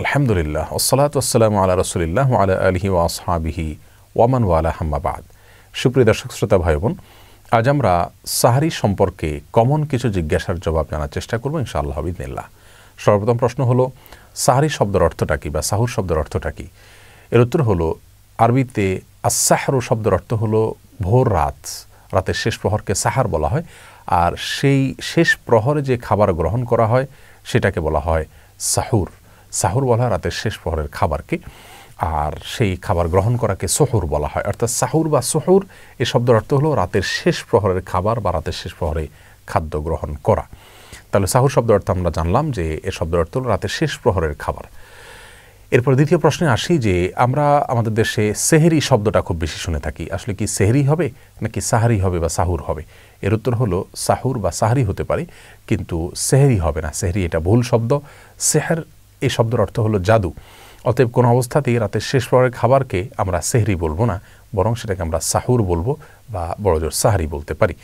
আলহামদুলিল্লাহ ওয়াসসালাতু ওয়াসসালামু আলা রাসূলিল্লাহ ওয়া আলা আলিহি ওয়া আসহাবিহি ওয়া মান ওয়ালা আম্মা বা'দ। সুপ্রিয় দর্শক শ্রোতা ভাই বোন, আজ আমরা সাহরি সম্পর্কে কমন কিছু জিজ্ঞাসার জবাব জানার চেষ্টা করব ইনশাআল্লাহ বিইذনিল্লাহ। সর্বপ্রথম প্রশ্ন হলো, সাহরি শব্দের অর্থটা কি বা সাহুর শব্দের অর্থটা কি? এর উত্তর হলো, আরবিতে আস-সাহরু শব্দের অর্থ হলো ভোর রাত, রাতের শেষ প্রহরকে সাহার বলা হয়। আর সেই শেষ প্রহরে যে খাবার গ্রহণ করা হয় সেটাকে বলা হয় সাহুর। সাহুর বলা হয় রাতের শেষ প্রহরের খাবারকে, আর সেই খাবার গ্রহণ করাকে সোহর বলা হয়। অর্থাৎ সাহুর বা সোহর এই শব্দের অর্থ হলো রাতের শেষ প্রহরের খাবার বা রাতের শেষ প্রহরে খাদ্য গ্রহণ করা। তাহলে সাহুর শব্দের অর্থ আমরা জানলাম যে এর শব্দের অর্থ হলো রাতের শেষ প্রহরের খাবার। এরপর দ্বিতীয় প্রশ্নে আসি যে আমরা আমাদের দেশে সেহরি শব্দটা খুব বেশি শুনে থাকি। আসলে কি সেহরি হবে নাকি সাহারি হবে বা সাহুর হবে? এর উত্তর হলো সাহুর বা সাহারি হতে পারে, কিন্তু সেহরি হবে না। সেহরি এটা ভুল শব্দ। সেহর এই শব্দের অর্থ হলো জাদু। অতএব কোনো অবস্থাতেই রাতের শেষ প্রহরের খাবারকে আমরা সেহরি বলবো না, বরং সেটাকে আমরা সাহুর বলবো বা বড়জোর সাহারি বলতে পারি।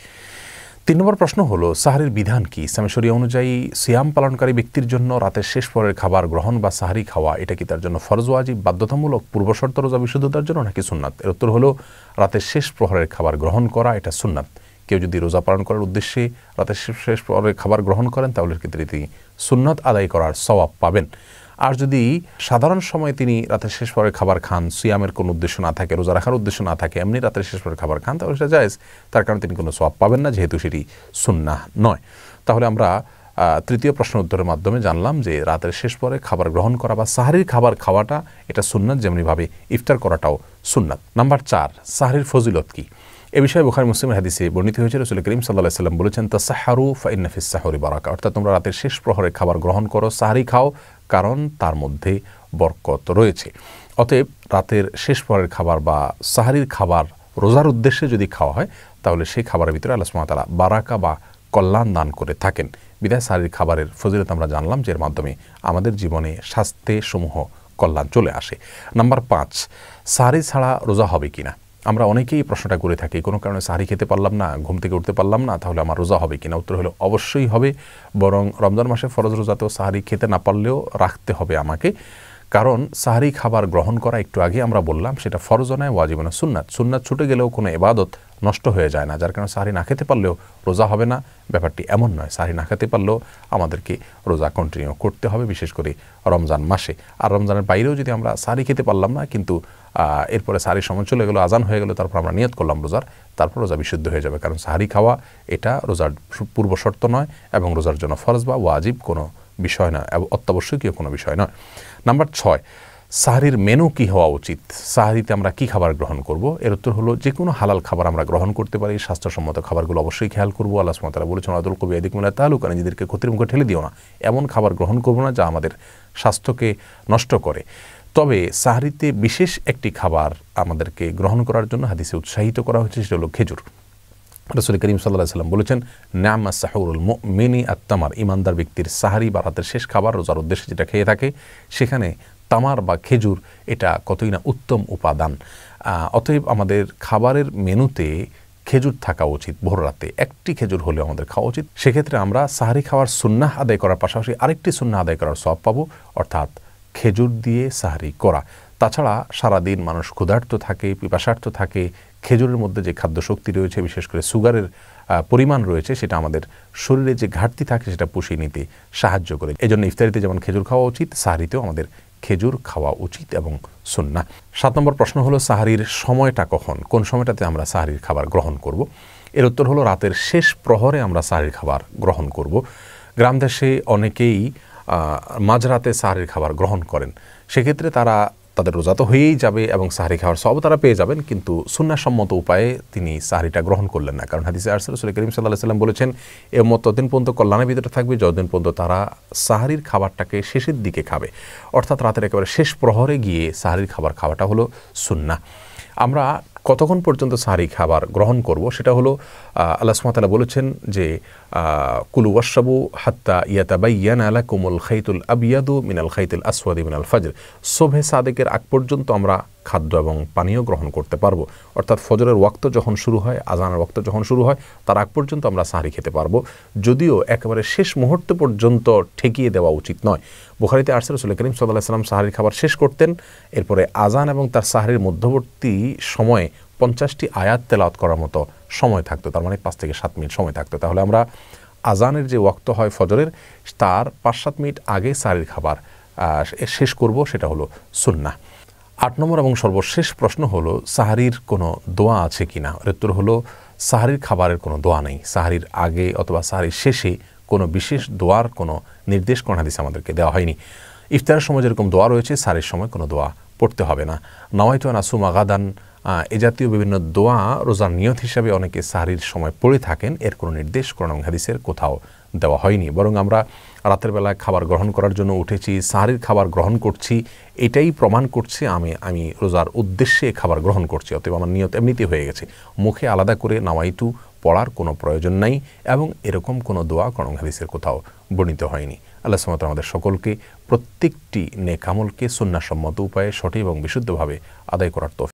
3 নম্বর প্রশ্ন হলো, সাহারির বিধান কি? ইসলামী শরিয়া অনুযায়ী সিয়াম পালনকারী ব্যক্তির জন্য রাতের শেষ প্রহরের খাবার গ্রহণ বা সাহারি খাওয়া এটা কি তার জন্য ফরজ, ওয়াজিব, বাধ্যতামূলক, পূর্বশর্ত রোজা বিশুদ্ধতার জন্য নাকি সুন্নাত? এর উত্তর হলো, রাতের শেষ প্রহরের খাবার গ্রহণ করা এটা সুন্নাত। কেউ যদি রোজা পালন করার উদ্দেশ্যে রাতের শেষ প্রহরের খাবার গ্রহণ করেন তাহলে ক্ষেত্রে তিনি সুন্নাত আদায় করার সওয়াব পাবেন। আর যদি সাধারণ সময় তিনি রাতের শেষ প্রহরের খাবার খান, সিয়ামের কোনো উদ্দেশ্য না থাকে, রোজা রাখার উদ্দেশ্য না থাকে, এমনি রাতের শেষ প্রহরের খাবার খান, তাহলে সেটা জায়েজ। তার কারণে তিনি কোনো সওয়াব পাবেন না, যেহেতু সেটি সুন্নাহ নয়। তাহলে আমরা তৃতীয় প্রশ্নের উত্তরের মাধ্যমে জানলাম যে রাতের শেষ পরে খাবার গ্রহণ করা বা সাহারির খাবার খাওয়াটা এটা সুন্নাত, যেমনিভাবে ইফতার করাটাও সুন্নাত। নাম্বার 4, সাহারির ফজিলত কি? এ বিষয়ে বুখারী মুসলিমের হাদিসে বর্ণিত হয়েছে, রাসূল করিম সাল্লাল্লাহু আলাইহি ওয়াসাল্লাম বলেছেন, তাসাহহারু ফাইন্না ফিস সাহুরি বারাকা। অর্থাৎ তোমরা রাতের শেষ প্রহরে খাবার গ্রহণ করো, সাহারি খাও, কারণ তার মধ্যে বরকত রয়েছে। অতএব রাতের শেষ প্রহরের খাবার বা সাহারির খাবার রোজার উদ্দেশ্যে যদি খাওয়া হয় তাহলে সেই খাবারের ভিতরে আল্লাহ সুবহানাহু ওয়া তাআলা বারাকা বা কল্যাণ দান করে থাকেন। বিধায় সাহারির খাবারের ফজিলত আমরা জানলাম, যে এর মাধ্যমে আমাদের জীবনে স্বাস্থ্যে সমূহ কল্যাণ চলে আসে। নাম্বার 5, সাহারি ছাড়া রোজা হবে কিনা? আমরা অনেকেই প্রশ্নটা করে থাকি, কোনো কারণে সাহারি খেতে পারলাম না, ঘুম থেকে উঠতে পারলাম না, তাহলে আমার রোজা হবে কিনা? উত্তর হলো অবশ্যই হবে, বরং রমজান মাসে ফরজ রোজাতেও সাহারি খেতে না পারলেও রাখতে হবে আমাকে। কারণ সাহারি খাবার গ্রহণ করা একটু আগে আমরা বললাম সেটা ফরজ নয়, ওয়াজিব নয়, সুন্নাত। সুন্নাত ছুটে গেলেও কোনো ইবাদত নষ্ট হয়ে যায় না, যার কারণে সাহারি না খেতে পারলেও রোজা হবে না, ব্যাপারটি এমন নয়। সাহারি না খেতে পারলেও আমাদেরকে রোজা কন্টিনিউ করতে হবে, বিশেষ করে রমজান মাসে। আর রমজানের বাইরেও যদি আমরা সাহারি খেতে পারলাম না, কিন্তু এরপরে সাহারির সময় চলে গেলো, আজান হয়ে গেলো, তারপর আমরা নিয়ত করলাম রোজার, তারপর রোজা বিশুদ্ধ হয়ে যাবে। কারণ সাহারি খাওয়া এটা রোজার পূর্ব শর্ত নয় এবং রোজার জন্য ফরজ বা ওয়াজিব কোনো বিষয় নয়, অত্যাবশ্যকীয় কোনো বিষয় নয়। নাম্বার 6, সাহারির মেনু কি হওয়া উচিত? সাহারিতে আমরা কি খাবার গ্রহণ করব? এর উত্তর হলো, যে কোনো হালাল খাবার আমরা গ্রহণ করতে পারি। স্বাস্থ্যসম্মত খাবারগুলো অবশ্যই খেয়াল করবো। আল্লাহ সুবহানাহু ওয়া তাআলা বলেছেন, আদুল কবি আদিকুমুল্লাহ তাআলুকা, নিজেদেরকে ক্ষতির মুখে ঠেলে দিও না। এমন খাবার গ্রহণ করবো না যা আমাদের স্বাস্থ্যকে নষ্ট করে। তবে সাহারিতে বিশেষ একটি খাবার আমাদেরকে গ্রহণ করার জন্য হাদিসে উৎসাহিত করা হয়েছে, সেটা হলো খেজুর। রাসূল করিম সাল্লাল্লাহু আলাইহি ওয়াসাল্লাম বলেছেন, নি'মাস সাহুরুল মুমিনি আত-তামার। ঈমানদার ব্যক্তির সাহারি বা রাতের শেষ খাবার রোজার উদ্দেশ্যে যেটা খেয়ে থাকে, সেখানে তামার বা খেজুর এটা কতই না উত্তম উপাদান। অতএব আমাদের খাবারের মেনুতে খেজুর থাকা উচিত। ভোর রাতে একটি খেজুর হলেও আমাদের খাওয়া উচিত। সেক্ষেত্রে আমরা সাহারি খাওয়ার সুন্নাহ আদায় করার পাশাপাশি আরেকটি সুন্নাহ আদায় করার সওয়াব পাবো, অর্থাৎ খেজুর দিয়ে সাহারি করা। তাছাড়া সারাদিন মানুষ ক্ষুধার্ত থাকে, পিপাসার্ত থাকে, খেজুরের মধ্যে যে খাদ্য শক্তি রয়েছে, বিশেষ করে সুগারের পরিমাণ রয়েছে, সেটা আমাদের শরীরে যে ঘাটতি থাকে সেটা পুষিয়ে নিতে সাহায্য করে। এই জন্য ইফতারিতে যেমন খেজুর খাওয়া উচিত, সাহারিতেও আমাদের খেজুর খাওয়া উচিত এবং সুন্নাহ। 7 নম্বর প্রশ্ন হলো, সাহারির সময়টা কখন? কোন সময়টাতে আমরা সাহারির খাবার গ্রহণ করব? এর উত্তর হলো, রাতের শেষ প্রহরে আমরা সাহারির খাবার গ্রহণ করব। গ্রাম দেশে অনেকেই মাঝরাতে সাহারির খাবার গ্রহণ করেন। সেক্ষেত্রে তাদের রোজা তো হয়েই যাবে এবং সাহারি খাওয়ার সওয়াব তারা পেয়ে যাবেন, কিন্তু সুন্নাহসম্মত উপায়ে তিনি সাহারিটা গ্রহণ করলেন না। কারণ হাদিসে আসছে, রাসূল করিম সাল্লাল্লাহু আলাইহি ওয়াসাল্লাম বলেছেন, এ উম্মত ততদিন পর্যন্ত কল্যাণের ভিতরে থাকবে যতদিন পর্যন্ত তারা সাহারির খাবারটাকে শেষের দিকে খাবে। অর্থাৎ রাতের একেবারে শেষ প্রহরে গিয়ে সাহারির খাবার খাওয়াটা হলো সুন্নাহ। আমরা কতক্ষণ পর্যন্ত সাহারি খাবার গ্রহণ করব সেটা হলো, আল্লাহ সুবহানাহু ওয়া তাআলা বলেছেন যে, কুলু ওয়াশরাবু হাত্তা ইয়াতাবায়্যানা লাকুমুল খাইতুল আবয়াদু মিনাল খাইতিল আসওয়াদি মিনাল ফাজর। সুবহে সাদেকের আগ পর্যন্ত আমরা খাদ্য এবং পানীয় গ্রহণ করতে পারবো। অর্থাৎ ফজরের ওয়াক্ত যখন শুরু হয়, আজানের ওয়াক্ত যখন শুরু হয়, তার আগ পর্যন্ত আমরা সাহরি খেতে পারবো, যদিও একেবারে শেষ মুহূর্ত পর্যন্ত ঠেকিয়ে দেওয়া উচিত নয়। বুখারীতে আসছে রাসূল করিম সাল্লাল্লাহু আলাইহি ওয়াসাল্লাম সাহরির খাবার শেষ করতেন, এরপরে আজান এবং তার সাহরির মধ্যবর্তী সময়ে 50টি আয়াত তেলাওয়াত করার মতো সময় থাকতো, তার মানে 5 থেকে 7 মিনিট সময় থাকতো। তাহলে আমরা আজানের যে ওয়াক্ত হয় ফজরের, তার 5-7 মিনিট আগে সাহরির খাবার শেষ করব, সেটা হলো সুন্নাহ। 8 নম্বর এবং সর্বশেষ প্রশ্ন হলো সাহরির কোনো দোয়া আছে কিনা। এর উত্তর হলো সাহরির খাবারের কোনো দোয়া নেই। সাহরির আগে অথবা সাহরির শেষে কোনো বিশেষ দোয়ার কোনো নির্দেশ কোন হাদিসে আমাদেরকে দেওয়া হয়নি। ইফতারের সময় যেরকম দোয়া রয়েছে, সাহরির সময় কোনো দোয়া পড়তে হবে না। নাওয়াইতু আন আসুমা গাদান, এ জাতীয় বিভিন্ন দোয়া রোজার নিয়ত হিসাবে অনেকে সাহরির সময় পড়ে থাকেন, এর কোনো নির্দেশ কোরআন এবং হাদিসের কোথাও দেওয়া হয়নি। বরং আমরা রাতের বেলায় খাবার গ্রহণ করার জন্য উঠেছি, সাহরির খাবার গ্রহণ করছি, এটাই প্রমাণ করছে আমি রোজার উদ্দেশ্যে খাবার গ্রহণ করছি, অতএব আমার নিয়ত এমনিতে হয়ে গেছে। মুখে আলাদা করে নাওয়াইতু পড়ার কোনো প্রয়োজন নাই এবং এরকম কোনো দোয়া কোরআন হাদিসের কোথাও বর্ণিত হয়নি। আল্লাহ সুবহানাহু ওয়া তাআলা আমাদের সকলকে প্রত্যেকটি নেক আমলকে সুন্নাহসম্মত উপায়ে সঠিক এবং বিশুদ্ধভাবে আদায় করার তৌফিক